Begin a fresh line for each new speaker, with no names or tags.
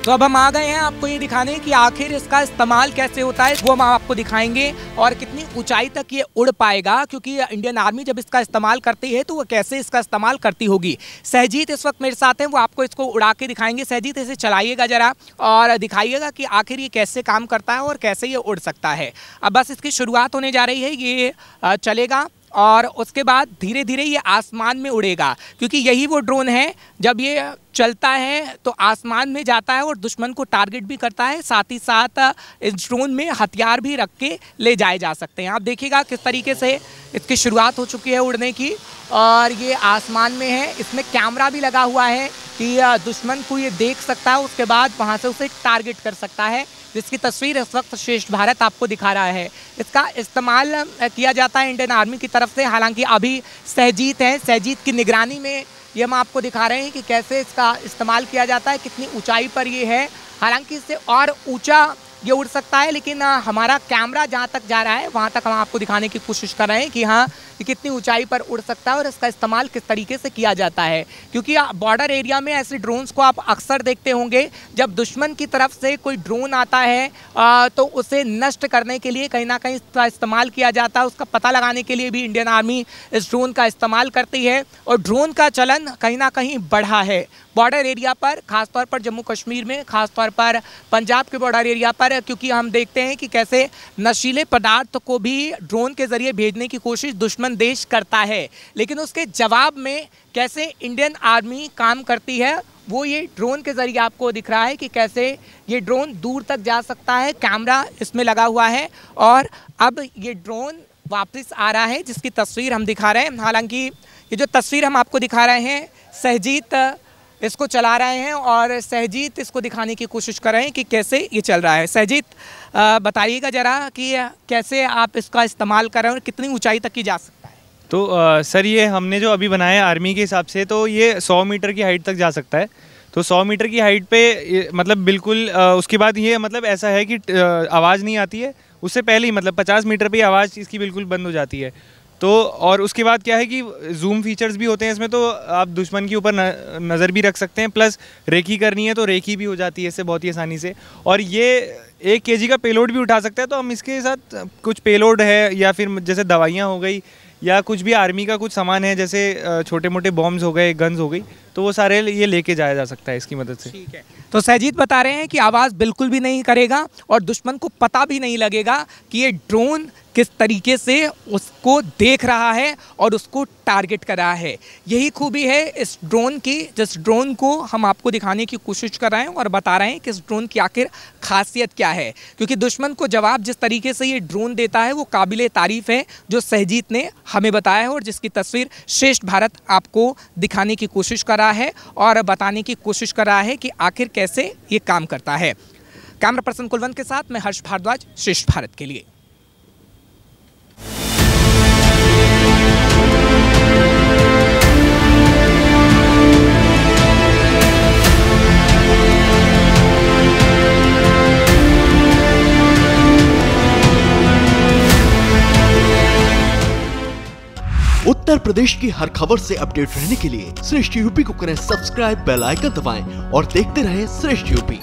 तो अब हम आ गए हैं आपको ये दिखाने कि आखिर इसका इस्तेमाल कैसे होता है, वो हम आपको दिखाएंगे और कितनी ऊंचाई तक ये उड़ पाएगा, क्योंकि इंडियन आर्मी जब इसका इस्तेमाल करती है तो वो कैसे इसका इस्तेमाल करती होगी। सहजीत इस वक्त मेरे साथ हैं, वो आपको इसको उड़ा के दिखाएंगे। सहजीत, इसे चलाइएगा जरा और दिखाइएगा कि आखिर ये कैसे काम करता है और कैसे ये उड़ सकता है। अब बस इसकी शुरुआत होने जा रही है, ये चलेगा और उसके बाद धीरे धीरे ये आसमान में उड़ेगा, क्योंकि यही वो ड्रोन है जब ये चलता है तो आसमान में जाता है और दुश्मन को टारगेट भी करता है। साथ ही साथ इस ड्रोन में हथियार भी रख के ले जाए जा सकते हैं। आप देखिएगा किस तरीके से इसकी शुरुआत हो चुकी है उड़ने की और ये आसमान में है। इसमें कैमरा भी लगा हुआ है कि दुश्मन को ये देख सकता है, उसके बाद वहाँ से उसे टारगेट कर सकता है, जिसकी तस्वीर इस वक्त श्रेष्ठ भारत आपको दिखा रहा है। इसका इस्तेमाल किया जाता है इंडियन आर्मी की तरफ से। हालांकि अभी सहजीत है, सहजीत की निगरानी में ये हम आपको दिखा रहे हैं कि कैसे इसका इस्तेमाल किया जाता है, कितनी ऊंचाई पर ये है। हालांकि इससे और ऊंचा ये उड़ सकता है, लेकिन हमारा कैमरा जहाँ तक जा रहा है वहाँ तक हम आपको दिखाने की कोशिश कर रहे हैं कि हाँ ये कितनी ऊंचाई पर उड़ सकता है और इसका इस्तेमाल किस तरीके से किया जाता है। क्योंकि बॉर्डर एरिया में ऐसे ड्रोन्स को आप अक्सर देखते होंगे, जब दुश्मन की तरफ से कोई ड्रोन आता है तो उसे नष्ट करने के लिए कहीं ना कहीं इसका इस्तेमाल किया जाता है। उसका पता लगाने के लिए भी इंडियन आर्मी इस ड्रोन का इस्तेमाल करती है और ड्रोन का चलन कहीं ना कहीं बढ़ा है बॉर्डर एरिया पर, खासतौर पर जम्मू कश्मीर में, खासतौर पर पंजाब के बॉर्डर एरिया पर, क्योंकि हम देखते हैं कि कैसे नशीले पदार्थ को भी ड्रोन के ज़रिए भेजने की कोशिश दुश्मन देश करता है, लेकिन उसके जवाब में कैसे इंडियन आर्मी काम करती है वो ये ड्रोन के ज़रिए आपको दिख रहा है कि कैसे ये ड्रोन दूर तक जा सकता है। कैमरा इसमें लगा हुआ है और अब ये ड्रोन वापस आ रहा है, जिसकी तस्वीर हम दिखा रहे हैं। हालांकि ये जो तस्वीर हम आपको दिखा रहे हैं, सहजीत इसको चला रहे हैं और सहजीत इसको दिखाने की कोशिश कर रहे हैं कि कैसे ये चल रहा है। सहजीत, बताइएगा ज़रा कि कैसे आप इसका इस्तेमाल कर रहे हैं और कितनी ऊंचाई तक की जा सकता है।
तो सर, ये हमने जो अभी बनाया है आर्मी के हिसाब से, तो ये 100 मीटर की हाइट तक जा सकता है। तो 100 मीटर की हाइट पे मतलब बिल्कुल उसके बाद ये मतलब ऐसा है कि आवाज़ नहीं आती है। उससे पहले ही मतलब 50 मीटर पे आवाज़ इसकी बिल्कुल बंद हो जाती है। तो और उसके बाद क्या है कि जूम फीचर्स भी होते हैं इसमें, तो आप दुश्मन के ऊपर नज़र भी रख सकते हैं, प्लस रेकी करनी है तो रेकी भी हो जाती है इससे बहुत ही आसानी से। और ये 1 kg का पेलोड भी उठा सकता है। तो हम इसके साथ कुछ पेलोड है या फिर जैसे दवाइयाँ हो गई या कुछ भी आर्मी का कुछ सामान है, जैसे छोटे मोटे बॉम्ब्स हो गए, गन्स हो गई, तो वो सारे ये लेके जाया जा सकता है इसकी मदद से।
ठीक है, तो सहजीत बता रहे हैं कि आवाज़ बिल्कुल भी नहीं करेगा और दुश्मन को पता भी नहीं लगेगा कि ये ड्रोन किस तरीके से उसको देख रहा है और उसको टारगेट कर रहा है। यही खूबी है इस ड्रोन की, जिस ड्रोन को हम आपको दिखाने की कोशिश कर रहे हैं और बता रहे हैं कि इस ड्रोन की आखिर खासियत क्या है। क्योंकि दुश्मन को जवाब जिस तरीके से ये ड्रोन देता है वो काबिले तारीफ़ है, जो सहजीत ने हमें बताया है और जिसकी तस्वीर श्रेष्ठ भारत आपको दिखाने की कोशिश कर रहा है और बताने की कोशिश कर रहा है कि आखिर कैसे ये काम करता है। कैमरा पर्सन कुलवंत के साथ मैं हर्ष भारद्वाज, श्रेष्ठ भारत के लिए।
उत्तर प्रदेश की हर खबर से अपडेट रहने के लिए श्रेष्ठ यूपी को करें सब्सक्राइब, बेल आइकन दबाएं और देखते रहें श्रेष्ठ यूपी।